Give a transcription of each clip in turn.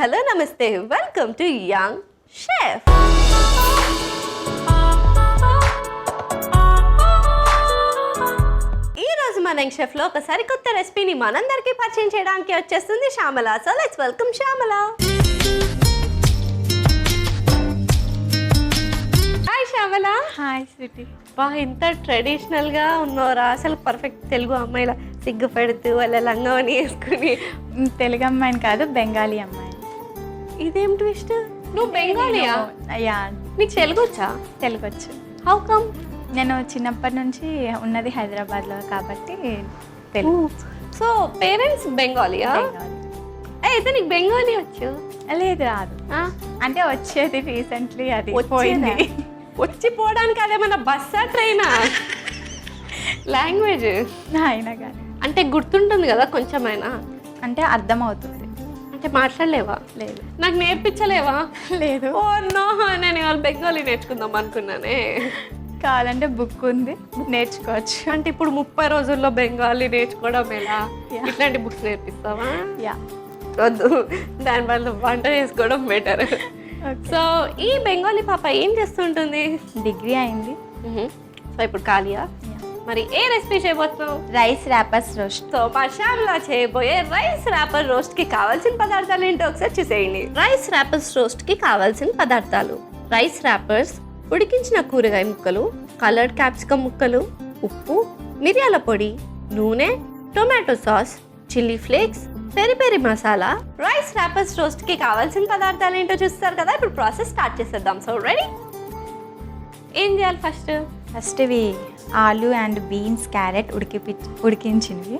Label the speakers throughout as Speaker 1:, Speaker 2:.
Speaker 1: Hello నమస్తే welcome to young chef. ఈ రోజు మన యంగ్ షెఫ్ లో ఒక సరికొత్త రెసిపీని మనందరికీ పరిచయం చేయడానికి వచ్చేస్తుంది Shyamala. So let's welcome Shyamala. Hi Shyamala.
Speaker 2: Hi sweetie.
Speaker 1: బా ఇంత ట్రెడిషనల్ గా ఉన్నారా, అసలు పర్ఫెక్ట్ తెలుగు అమ్మాయిలా సిగ్గు పెడుతూ వాళ్ళ లంగావని వేసుకుని.
Speaker 2: తెలుగు అమ్మాయిని కాదు, బెంగాలీ అమ్మాయి.
Speaker 1: ఇదేం ట్విస్ట్, నువ్వు బెంగాలీయా?
Speaker 2: యా.
Speaker 1: నీకు తెలుగు వచ్చా?
Speaker 2: తెలుగు వచ్చు.
Speaker 1: How come?
Speaker 2: నేను చిన్నప్పటి నుంచి ఉన్నది హైదరాబాద్లో కాబట్టి తెలుగు.
Speaker 1: సో పేరెంట్స్ బెంగాలీయా?
Speaker 2: బెంగాలీ.
Speaker 1: అయితే నీకు బెంగాలీ వచ్చు?
Speaker 2: లేదు, రాదు. అంటే వచ్చేది రీసెంట్లీ, అది
Speaker 1: పోయింది. వచ్చిపోవడానికి అదేమన్నా బస్సా ట్రైనా? లాంగ్వేజ్
Speaker 2: అయినా కానీ
Speaker 1: అంటే గుర్తుంటుంది కదా కొంచెమైనా?
Speaker 2: అంటే అర్థమవుతుంది.
Speaker 1: అంటే మాట్లాడలేవా?
Speaker 2: లేదు.
Speaker 1: నాకు నేర్పించలేవా?
Speaker 2: లేదు.
Speaker 1: ఓ నో, నేను ఇవాళ బెంగాలీ నేర్చుకుందాం అనుకున్నానే.
Speaker 2: కావాలంటే బుక్ ఉంది, నేర్చుకోవచ్చు.
Speaker 1: అంటే ఇప్పుడు 30 రోజుల్లో బెంగాలీ నేర్చుకోవడం ఎలా? ఇట్లాంటి బుక్స్ నేర్పిస్తావా?
Speaker 2: యా.
Speaker 1: వద్దు, దానివల్ల వంట చేసుకోవడం బెటర్. సో ఈ బెంగాలీ పాప ఏం చేస్తుంటుంది?
Speaker 2: డిగ్రీ అయింది.
Speaker 1: సో ఇప్పుడు ఖాళీయా? మరి ఏ రెసిపీ చేయబోతున్నావు?
Speaker 2: Rice wrappers roast.
Speaker 1: సో మా శ్యామల చేయబోయే రైస్ ర్యాపర్ రోస్ట్ కి కావాల్సిన పదార్థాలు ఏంటో ఒకసారి చూసేయండి. రైస్ ర్యాపర్స్ రోస్ట్ కి కావాల్సిన పదార్థాలు: రైస్ ర్యాపర్స్, ఉడికించిన కూరగాయ ముక్కలు, కలర్డ్ క్యాప్సికమ్ ముక్కలు, ఉప్పు, మిరియాల పొడి, నూనె, tomato sauce, chilli flakes, peri peri masala. Rice wrappers roast కి కావాల్సిన పదార్థాలు ఏంటో చూస్తారు కదా. ఇప్పుడు ప్రాసెస్ స్టార్ట్ చేసేద్దాం. So ready? ఏం చేయాలి ఫస్ట్?
Speaker 2: ఫస్ట్ ఇవి ఆలు అండ్ బీన్స్, క్యారెట్ ఉడికించినవి,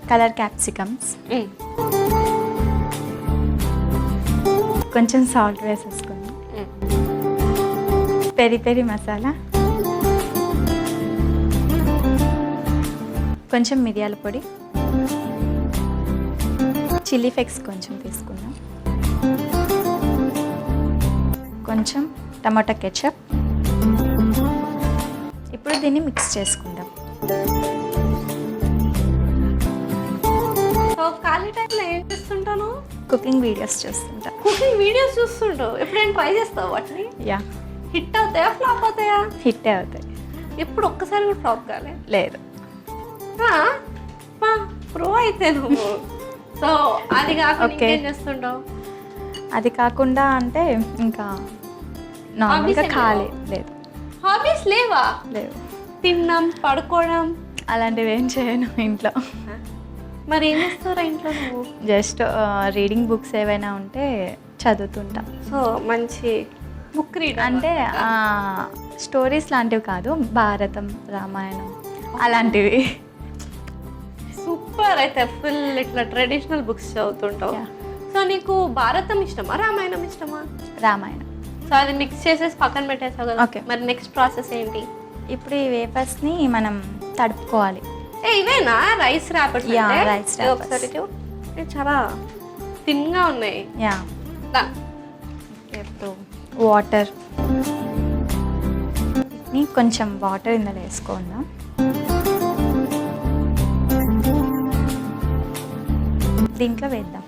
Speaker 2: కలర్ క్యాప్సికమ్స్, కొంచెం సాల్ట్ వేసేసుకుని, పెరి పెరి మసాలా, కొంచెం మిరియాల పొడి, చిల్లీ ఫ్లేక్స్ కొంచెం తీసుకుందాం, కొంచెం టమాటా కెచప్. ఇప్పుడు దీన్ని మిక్స్ చేసుకుందాం.
Speaker 1: సో ఖాళీ టైంలో ఏం చేస్తుంటాను?
Speaker 2: కుకింగ్ వీడియోస్ చూస్తుంటా.
Speaker 1: కుకింగ్ వీడియోస్ చూస్తుంటావు? ఎప్పుడైనా ట్రై చేస్తావు వాటిని?
Speaker 2: యా.
Speaker 1: హిట్ అవుతాయా, ఫ్లాప్ అవుతాయా?
Speaker 2: హిట్టే అవుతాయి.
Speaker 1: ఎప్పుడు ఒక్కసారి కూడా ఫ్లాప్ కాలే?
Speaker 2: లేదు.
Speaker 1: ప్రో అయితే నువ్వు. సో అది కాకుండా ఏం చేస్తుంటావు?
Speaker 2: అది కాకుండా అంటే ఇంకా నార్మల్గా ఖాళీ. లేదు.
Speaker 1: హాబీస్ లేవా?
Speaker 2: లేవు.
Speaker 1: తినడం, పడుకోవడం
Speaker 2: అలాంటివి ఏం చేయను ఇంట్లో.
Speaker 1: మరి ఏం చేస్తారా ఇంట్లో నువ్వు?
Speaker 2: జస్ట్ రీడింగ్ బుక్స్ ఏవైనా ఉంటే చదువుతుంటా.
Speaker 1: సో మంచి బుక్ రీడ్
Speaker 2: అంటే స్టోరీస్ లాంటివి కాదు, భారతం, రామాయణం అలాంటివి.
Speaker 1: సూపర్. అయితే ఫుల్ ఇట్లా ట్రెడిషనల్ బుక్స్ చదువుతుంటావు. సో నీకు భారతం ఇష్టమా, రామాయణం ఇష్టమా?
Speaker 2: రామాయణం.
Speaker 1: సో అది మిక్స్ చేసేసి పక్కన పెట్టేసావు కదా.
Speaker 2: ఓకే.
Speaker 1: మరి నెక్స్ట్ ప్రాసెస్ ఏంటి?
Speaker 2: ఇప్పుడు ఈ వేఫర్స్ని మనం తడుపుకోవాలి.
Speaker 1: ఇవేనా రైస్ ర్యాపర్స్?
Speaker 2: Rice rappers.
Speaker 1: ఒకసారి చాలా థిన్గా ఉన్నాయి.
Speaker 2: యా. ఇప్పుడు వాటర్, కొంచెం వాటర్ ఇందులో వేసుకుందాం. దీంట్లో వేద్దాం.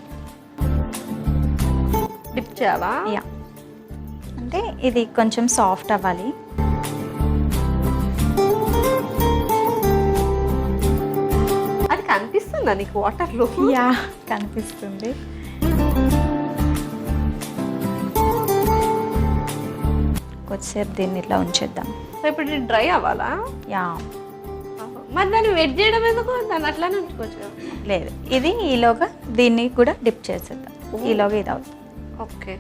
Speaker 1: డిప్ చేయాలా?
Speaker 2: యా. అంటే ఇది కొంచెం సాఫ్ట్ అవ్వాలి.
Speaker 1: అది కనిపిస్తుందా నీకు వాటర్లో?
Speaker 2: యా, కనిపిస్తుంది. కొద్దిసేపు దీన్ని ఇట్లా ఉంచేద్దాం.
Speaker 1: సో ఇప్పుడు ఇది డ్రై అవ్వాలా?
Speaker 2: యా.
Speaker 1: మరి దాన్ని వెట్ చేయడం ఎందుకు? దాన్ని అట్లానే ఉంచుకోవచ్చు.
Speaker 2: లేదు, ఇది ఈలోగా దీన్ని కూడా డిప్ చేసేద్దాం. ఈలోగా ఇది అవుతుంది.
Speaker 1: ఓకే.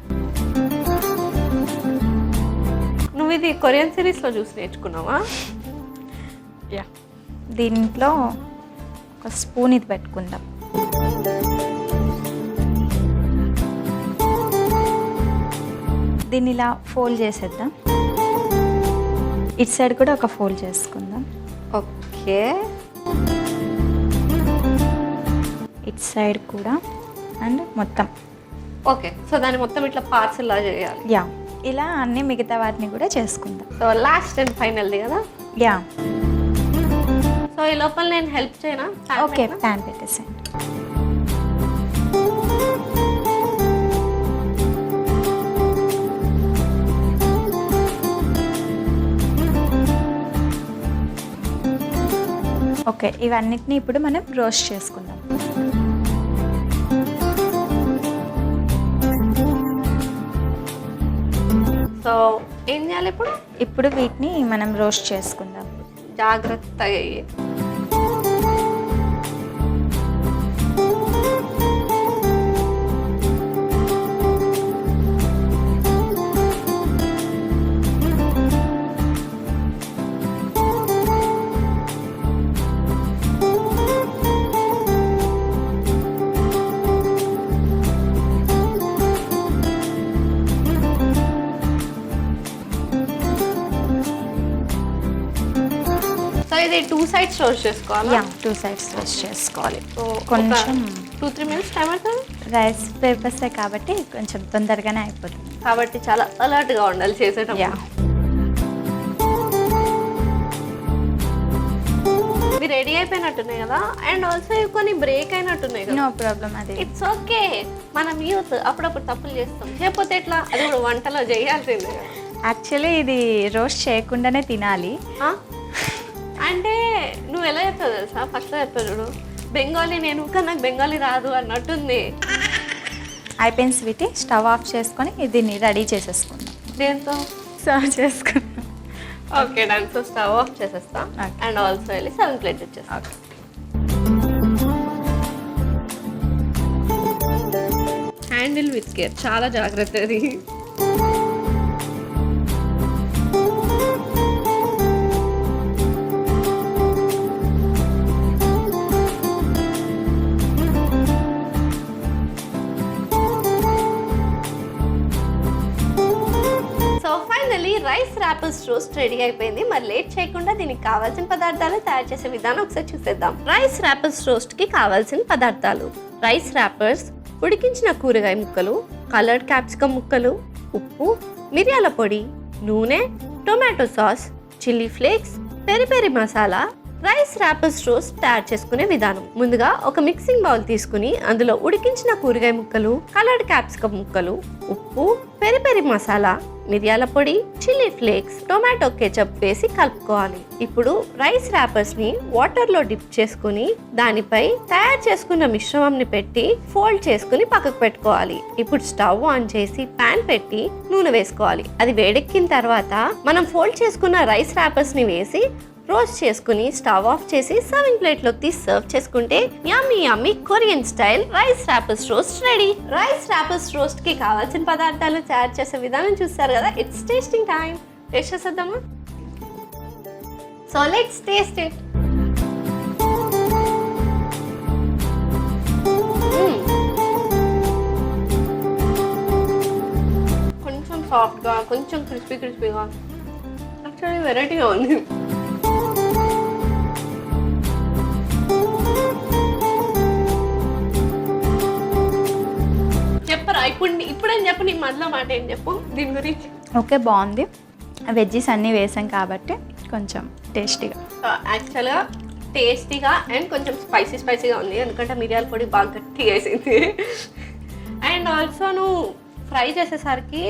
Speaker 1: నువ్వు ఇది కొరియన్ సిరీస్లో చూసి నేర్చుకున్నావా?
Speaker 2: యా. దీంట్లో ఒక స్పూన్ ఇది పెట్టుకుందాం. దీన్ని ఇలా ఫోల్డ్ చేసేద్దాం. ఇటు సైడ్ కూడా ఒక ఫోల్డ్ చేసుకుందాం.
Speaker 1: ఓకే.
Speaker 2: ఇటు సైడ్ కూడా అండ్ మొత్తం.
Speaker 1: ఓకే. సో దాన్ని మొత్తం ఇట్లా పార్ట్స్ లా చేయాలి.
Speaker 2: యా. ఇలా అన్ని మిగతా వాటిని కూడా చేసుకుందాం.
Speaker 1: సో లాస్ట్ అండ్ ఫైనల్ది కదా?
Speaker 2: యా.
Speaker 1: సో ఈ లోపల నేను హెల్ప్ చేయనా?
Speaker 2: ఓకే, ప్యాన్ పెట్టేసేయండి. ఓకే, ఇవన్నిటిని ఇప్పుడు మనం రోస్ట్ చేసుకుందాం.
Speaker 1: సో ఏం చేయాలి ఇప్పుడు?
Speaker 2: ఇప్పుడు వీటిని మనం రోస్ట్ చేసుకుందాం.
Speaker 1: జాగ్రత్తగా అయ్యి. సో ఇది 2 sides రోస్ట్ చేసుకోవాలి.
Speaker 2: యా, 2 sides రోస్ట్ చేసుకోవాలి.
Speaker 1: సో
Speaker 2: కొంచెం
Speaker 1: 2-3 minutes టైం అవుతుంది
Speaker 2: రైస్ పేపర్సే కాబట్టి కొంచెం తొందరగానే అయిపోతుంది.
Speaker 1: కాబట్టి చాలా అలర్ట్గా ఉండాలి చేసేటప్పుడు.
Speaker 2: యా,
Speaker 1: ఇవి రెడీ అయిపోయినట్టున్నాయి కదా, అండ్ ఆల్సో ఇవి కొన్ని బ్రేక్ అయినట్టున్నాయి కదా.
Speaker 2: No problem. అది
Speaker 1: ఇట్స్ ఓకే. మనం యూత్ అప్పుడప్పుడు తప్పులు చేస్తాం, చేయకపోతే ఎట్లా? అది కూడా వంటలో చేయాల్సిందే కదా.
Speaker 2: యాక్చువల్లీ ఇది రోస్ట్ చేయకుండానే తినాలి.
Speaker 1: ఆ? అంటే నువ్వు ఎలా చెప్తావు తెలుసా? ఫస్ట్లో చెప్తావు చూడు, బెంగాలీ నేను, కానీ నాకు బెంగాలీ రాదు అన్నట్టుంది.
Speaker 2: అయిపోయిన స్వీట్, స్టవ్ ఆఫ్ చేసుకొని దీన్ని రెడీ చేసేసుకుందాం.
Speaker 1: దేంతో?
Speaker 2: సర్వ్ చేసుకుందాం.
Speaker 1: Okay done. So stove off చేసేస్తా.
Speaker 2: Okay.
Speaker 1: అండ్ ఆల్సో వెళ్ళి 7 ప్లేట్ వచ్చేస్తా.
Speaker 2: ఓకే,
Speaker 1: హ్యాండిల్ విత్ కేర్, చాలా జాగ్రత్త అది. So finally rice wrappers roast ready అయిపోయింది. మరి లేట్ చేయకుండా దీనికి కావాల్సిన పదార్థాలు తయారు చేసే విధానం ఒకసారి చూసేద్దాం. రైస్ ర్యాపర్స్ రోస్ట్ కి కావాల్సిన పదార్థాలు: రైస్ ర్యాపర్స్, ఉడికించిన కూరగాయ ముక్కలు, కలర్డ్ క్యాప్సికమ్ ముక్కలు, ఉప్పు, మిరియాల పొడి, నూనె, tomato sauce, chilli flakes, peri peri masala. Rice wrappers roast తయారు చేసుకునే విధానం: ముందుగా ఒక మిక్సింగ్ బౌల్ తీసుకుని అందులో ఉడికించిన కూరగాయ ముక్కలు, కలర్డ్ క్యాప్సికమ్ ముక్కలు, ఉప్పు, పెరి పెరి మసాలా, మిరియాల పొడి, చిల్లీ ఫ్లేక్స్, టొమాటో కెచప్ వేసి కలుపుకోవాలి. ఇప్పుడు రైస్ ర్యాపర్స్ ని వాటర్ లో డిప్ చేసుకుని దానిపై తయారు చేసుకున్న మిశ్రమంని పెట్టి ఫోల్డ్ చేసుకుని పక్కకు పెట్టుకోవాలి. ఇప్పుడు స్టవ్ ఆన్ చేసి పాన్ పెట్టి నూనె వేసుకోవాలి. అది వేడెక్కిన తర్వాత మనం ఫోల్డ్ చేసుకున్న రైస్ ర్యాపర్స్ ని వేసి రోస్ట్ చేసుకుని స్టవ్ ఆఫ్ చేసి సర్వింగ్ ప్లేట్ లోకి తీసి సర్వ్ చేసుకుంటే yummy yummy Korean style rice wrappers roast ready. Rice wrappers roast కి కావాల్సిన పదార్థాలు తయారు చేసే విధానం చూస్తారు కదా. It's tasting time. టేస్ట్ చేసేద్దామా? So let's taste it. కొంచెం సాఫ్ట్ గా, కొంచెం క్రిస్పీగా, యాక్చువల్లీ వెరైటీగా ఉంది. చెప్పరా ఇప్పుడేం చెప్పు, నీ మనలో మాట ఏం చెప్పు దీని గురించి.
Speaker 2: ఓకే, బాగుంది. వెజ్జీస్ అన్నీ వేసాం కాబట్టి కొంచెం టేస్టీగా.
Speaker 1: యాక్చువల్గా టేస్టీగా అండ్ కొంచెం స్పైసీగా ఉంది, ఎందుకంటే మిరియాల పొడి బాగా గట్టిగా వేసింది. అండ్ ఆల్సో నువ్వు ఫ్రై చేసేసరికి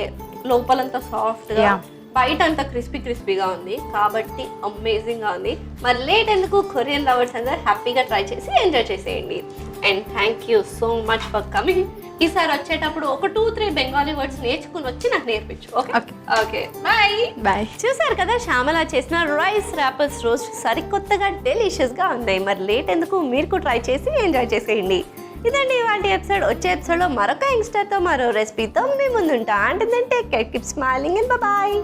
Speaker 1: లోపలంతా సాఫ్ట్గా, బయట అంతా క్రిస్పీగా ఉంది కాబట్టి అమేజింగ్గా ఉంది. మరి లేట్ ఎందుకు, కొరియన్ లవర్స్ అందరూ హ్యాపీగా ట్రై చేసి ఎంజాయ్ చేసేయండి. And thank you so much for coming. ఈసారి వచ్చేటప్పుడు ఒక 2-3 బెంగాలీ వర్డ్స్ నేర్చుకుని వచ్చి నాకు నేర్పించు. Okay okay, bye bye. చూసారు కదా శ్యామల చేసిన రైస్ ర్యాపర్స్ రోస్ట్ సరికొత్తగా డెలిషియస్గా ఉన్నాయి. మరి లేట్ ఎందుకు, మీరు కూడా ట్రై చేసి ఎంజాయ్ చేసేయండి. ఇదండి ఇవాంటి ఎపిసోడ్. వచ్చే ఎపిసోడ్లో మరొక యంగ్స్టర్తో మరో రెసిపీతో మీ ముందుంటా. అంటే take care, keep smiling and bye.